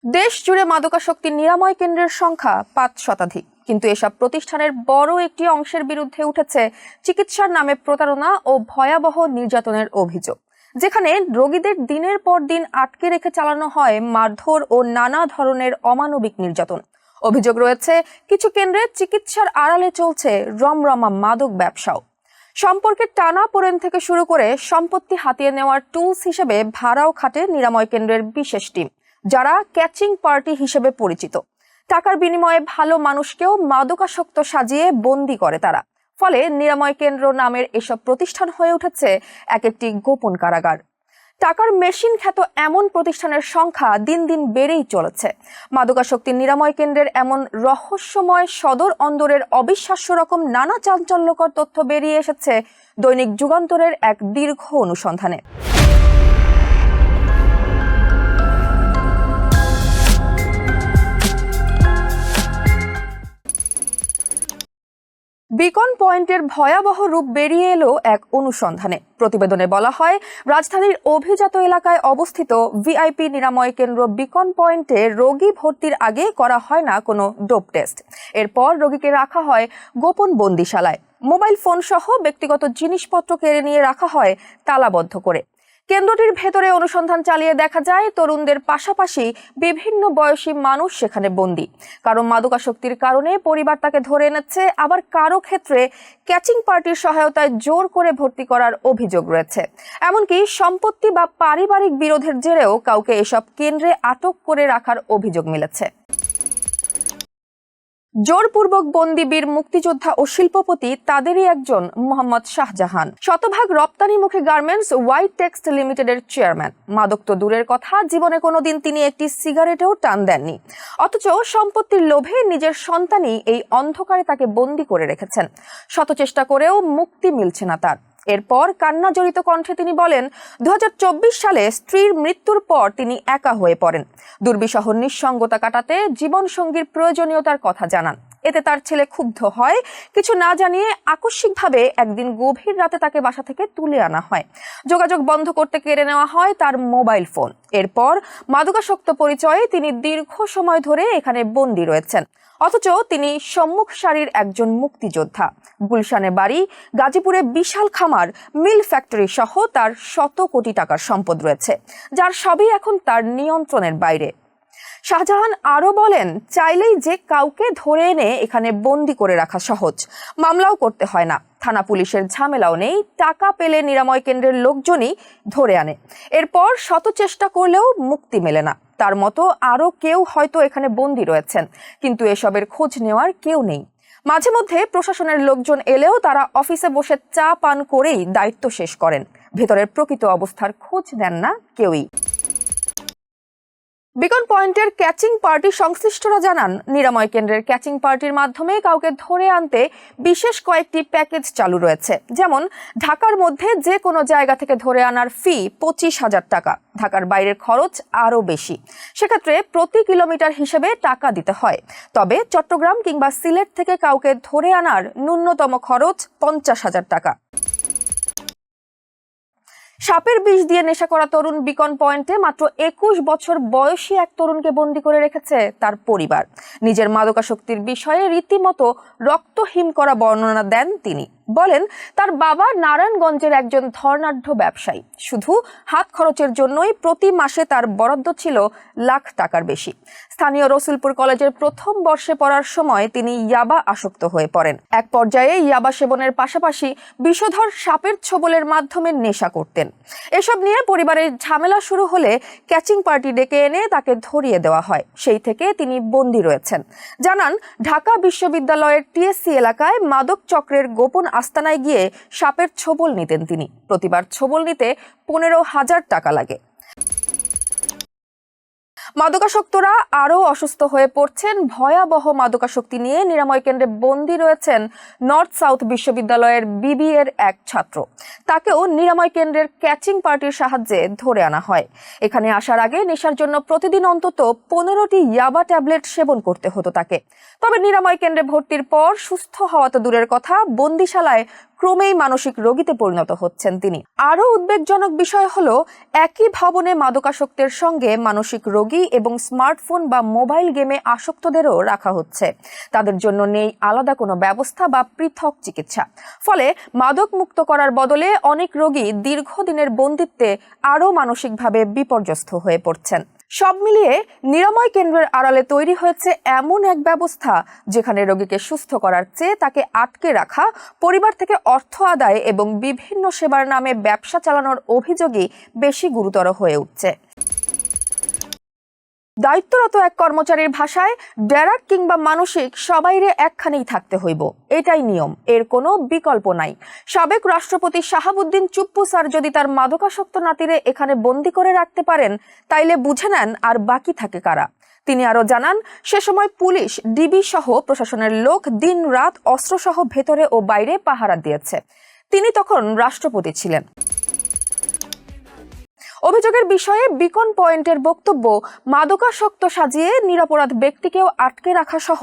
দেশ জুড়ে মাদকাসক্তি নিরাময় কেন্দ্রের সংখ্যা ৫ শতাধিক, কিন্তু এসব প্রতিষ্ঠানের বড় একটি অংশের বিরুদ্ধে উঠেছে চিকিৎসার নামে প্রতারণা ও ভয়াবহ নির্যাতনের অভিযোগ, যেখানে রোগীদের দিনের পর দিন আটকে রেখে চালানো হয় মারধর ও নানা ধরনের অমানবিক নির্যাতন। অভিযোগ রয়েছে কিছু কেন্দ্রে চিকিৎসার আড়ালে চলছে রমরমা মাদক ব্যবসাও। সম্পর্কের টানাপোড়েন থেকে শুরু করে সম্পত্তি হাতিয়ে নেওয়ার টুলস হিসেবে ভাড়াও খাটে নিরাময় কেন্দ্রের বিশেষ টিম, যারা ক্যাচিং পার্টি হিসেবে পরিচিত। টাকার বিনিময়ে ভালো মানুষকেও মাদকাসক্ত সাজিয়ে বন্দী করে তারা। ফলে নিরাময় কেন্দ্র নামের এসব প্রতিষ্ঠান হয়ে উঠেছে এক একটি গোপন কারাগার। টাকার মেশিন খ্যাত এমন প্রতিষ্ঠানের সংখ্যা দিন দিন বেড়েই চলেছে। মাদকাসক্তি নিরাময় কেন্দ্রের এমন রহস্যময় সদর অন্দরের অবিশ্বাস্য রকম নানা চাঞ্চল্যকর তথ্য বেরিয়ে এসেছে দৈনিক যুগান্তরের এক দীর্ঘ অনুসন্ধানে। বিকন পয়েন্টের ভয়াবহ রূপ বেরিয়ে এলো এক অনুসন্ধানে। প্রতিবেদনে বলা হয়, রাজধানীর অভিজাত এলাকায় অবস্থিত ভিআইপি নিরাময় কেন্দ্র বিকন পয়েন্টে রোগী ভর্তির আগে করা হয় না কোনো ডোপ টেস্ট। এরপর রোগীকে রাখা হয় গোপন বন্দিশালায়। মোবাইল ফোন সহ ব্যক্তিগত জিনিসপত্র কেড়ে নিয়ে রাখা হয় তালাবদ্ধ করে। কেন্দ্রটির ভেতরে অনুসন্ধান চালিয়ে দেখা যায়, তরুণদের পাশাপাশি বিভিন্ন বয়সী মানুষ সেখানে বন্দী। কারো মাদকাসক্তির কারণে পরিবার তাকে ধরে এনেছে, আবার কারো ক্ষেত্রে ক্যাচিং পার্টির সহায়তায় জোর করে ভর্তি করার অভিযোগ রয়েছে। এমনকি সম্পত্তি বা পারিবারিক বিরোধের জেরেও কাউকে এসব কেন্দ্রে আটক করে রাখার অভিযোগ মিলেছে। জোরপূর্বক বন্দি বীর মুক্তিযোদ্ধা ও শিল্পপতি তাদেরই একজন মোহাম্মদ শাহজাহান, শতভাগ রপ্তানিমুখী গার্মেন্টস ওয়াইড টেক্সট লিমিটেডের চেয়ারম্যান। মাদক তো দূরের কথা, জীবনে কোনোদিন তিনি একটি সিগারেটেও টান দেননি। অথচ সম্পত্তির লোভে নিজের সন্তানই এই অন্ধকারে তাকে বন্দি করে রেখেছেন। শত চেষ্টা করেও মুক্তি মিলছে না তার। এরপর কান্নাজড়িত কণ্ঠে তিনি বলেন, ২০২৪ সালে স্ত্রীর মৃত্যুর পর তিনি একা হয়ে পড়েন। দুর্বিষহ নিঃসঙ্গতা কাটাতে জীবনসঙ্গীর প্রয়োজনীয়তার কথা জানান। এতে তার ছেলে ক্ষুব্ধ হয়। কিছু না জানিয়ে আকস্মিকভাবে একদিন গভীর রাতে তাকে বাসা থেকে তুলে আনা হয়। যোগাযোগ বন্ধ করতে কেড়ে নেওয়া হয় তার মোবাইল ফোন। এরপর মাদকাসক্ত পরিচয়ে তিনি দীর্ঘ সময় ধরে এখানে বন্দী রয়েছেন। অথচ তিনি সম্মুখ সারির একজন মুক্তিযোদ্ধা। গুলশানে বাড়ি, গাজীপুরে বিশাল খামার, মিল ফ্যাক্টরি সহ তার শত কোটি টাকার সম্পদ রয়েছে, যার সবই এখন তার নিয়ন্ত্রণের বাইরে। শাহজাহান আরো বলেন, চাইলেই যে কাউকে ধরে এনে এখানে বন্দি করে রাখা সহজ, মামলাও করতে হয় না, থানা পুলিশের ঝামেলাও নেই। টাকা পেলে নিরাময় কেন্দ্রের লোকজনই ধরে আনে। এরপর শত চেষ্টা করলেও মুক্তি মেলে না। তার মতো আরো কেউ হয়তো এখানে বন্দী রয়েছেন, কিন্তু এসবের খোঁজ নেওয়ার কেউ নেই। মাঝে মধ্যে প্রশাসনের লোকজন এলেও তারা অফিসে বসে চা পান করেই দায়িত্ব শেষ করেন। ভেতরের প্রকৃত অবস্থার খোঁজ নেন না কেউই। বিকন পয়েন্টের ক্যাচিং পার্টি সংশ্লিষ্টরা জানান, নিরাময় কেন্দ্রের ক্যাচিং পার্টির মাধ্যমে কাউকে ধরে আনতে বিশেষ কয়েকটি প্যাকেজ চালু রয়েছে। যেমন, ঢাকার মধ্যে যে কোনো জায়গা থেকে ধরে আনার ফি ২৫,০০০ টাকা, ঢাকার বাইরের খরচ আরও বেশি। সেক্ষেত্রে প্রতি কিলোমিটার হিসেবে টাকা দিতে হয়। তবে চট্টগ্রাম কিংবা সিলেট থেকে কাউকে ধরে আনার ন্যূনতম খরচ ৫০,০০০ টাকা। সাপের বিষ দিয়ে নেশা করা তরুণ বিকন পয়েন্টে মাত্র ২১ বছর বয়সী এক তরুণকে বন্দী করে রেখেছে তার পরিবার। নিজের মাদকাসক্তির বিষয়ে রীতিমতো রক্তহিম করা বর্ণনা দেন তিনি। বলেন, তার বাবা নারায়ণগঞ্জের একজন ধর্নাঢ্য ব্যবসায়ী। শুধু হাত খরচের জন্যই প্রতি মাসে তার বরাদ্দ ছিল লাখ টাকার বেশি। স্থানীয় রসুলপুর কলেজের প্রথম বর্ষে পড়ার সময় তিনি ইয়াবা আসক্ত হয়ে পড়েন। এক পর্যায়ে ইয়াবা সেবনের পাশাপাশি বিষধর সাপের ছোবলের মাধ্যমে নেশা করতেন। এসব নিয়ে পরিবারের ঝামেলা শুরু হলে ক্যাচিং পার্টি ডেকে এনে তাকে ধরিয়ে দেওয়া হয়। সেই থেকে তিনি বন্দী রয়েছেন। জানান, ঢাকা বিশ্ববিদ্যালয়ের টিএসসি এলাকায় মাদক চক্রের গোপন আস্তানায় গিয়ে সাপের ছোবল নিতেন তিনি। প্রতিবার ছোবল নিতে ১৫,০০০ টাকা লাগে। মাদকাসক্তরা আরও অসুস্থ হয়ে পড়ছেন। ভয়াবহ মাদকাসক্তি নিয়ে নিরাময় কেন্দ্রে বন্দী রয়েছেন নর্থ সাউথ বিশ্ববিদ্যালয়ের বিবিএর এক ছাত্র। তাকেও নিরাময় কেন্দ্রের ক্যাচিং পার্টির সাহায্যে ধরে আনা হয়। এখানে আসার আগে নেশার জন্য প্রতিদিন অন্তত ১৫টি ইয়াবা ট্যাবলেট সেবন করতে হতো তাকে। তবে নিরাময় কেন্দ্রে ভর্তির পর সুস্থ হওয়া তো দূরের কথা, বন্দিশালায় ক্রমেই মানসিক রোগীতে পরিণত হচ্ছেন তিনি। আরও উদ্বেগজনক বিষয় হলো, একই ভবনে মাদকাসক্তের সঙ্গে মানসিক রোগী টিভি এবং স্মার্টফোন বা মোবাইল গেমে আসক্তদেরও রাখা হচ্ছে। তাদের জন্য নেই আলাদা কোনো ব্যবস্থা বা পৃথক চিকিৎসা। ফলে মাদক মুক্ত করার বদলে অনেক রোগী দীর্ঘদিনের বন্দিত্বে আরও মানসিকভাবে বিপর্যস্ত হয়ে পড়ছেন। সব মিলিয়ে নিরাময় কেন্দ্রের আড়ালে তৈরি হয়েছে এমন এক ব্যবস্থা যেখানে রোগীকে সুস্থ করার চেয়ে তাকে আটকে রাখা, পরিবার থেকে অর্থ আদায় এবং বিভিন্ন সেবার নামে ব্যবসা চালানোর অভিযোগই বেশি গুরুতর হয়ে উঠছে। দায়িত্বরত এক কর্মচারীর ভাষায়, ডেরাক কিংবা মানসিক সবাইরে একখানেই থাকতে হইব, এটাই নিয়ম, এর কোনো বিকল্প নাই। সাবেক রাষ্ট্রপতি শাহাবুদ্দিন চুপ্পু স্যার যদি তার মাদকাসক্ত নাতিরে এখানে বন্দি করে রাখতে পারেন, তাইলে বুঝে নেন আর বাকি থাকে কারা। তিনি আরো জানান, সে সময় পুলিশ, ডিবি সহ প্রশাসনের লোক দিন রাত অস্ত্রসহ ভেতরে ও বাইরে পাহারা দিয়েছে। তিনি তখন রাষ্ট্রপতি ছিলেন। অভিযোগের বিষয়ে বিকন পয়েন্টের বক্তব্য, মাদকাসক্ত সাজিয়ে নিরপরাধ ব্যক্তিকেও আটকে রাখা সহ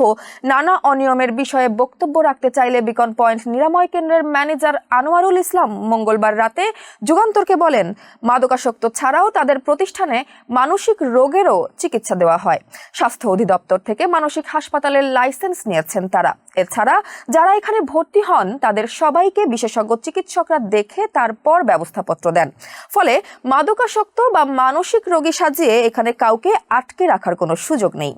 নানা অনিয়মের বিষয়ে বক্তব্য রাখতে চাইলে বিকন পয়েন্ট নিরাময় কেন্দ্রের ম্যানেজার আনোয়ারুল ইসলাম মঙ্গলবার রাতে যুগান্তরকে বলেন, মাদকাসক্ত ছাড়াও তাদের প্রতিষ্ঠানে মানসিক রোগেরও চিকিৎসা দেওয়া হয়। স্বাস্থ্য অধিদপ্তর থেকে মানসিক হাসপাতালের লাইসেন্স নিয়েছেন তারা। এছাড়া যারা এখানে ভর্তি হন তাদের সবাইকে বিশেষজ্ঞ চিকিৎসকরা দেখে তারপর ব্যবস্থাপত্র দেন। ফলে মাদকাসক্ত বা মানসিক রোগী সাজিয়ে এখানে কাউকে আটকে রাখার কোনো সুযোগ নেই।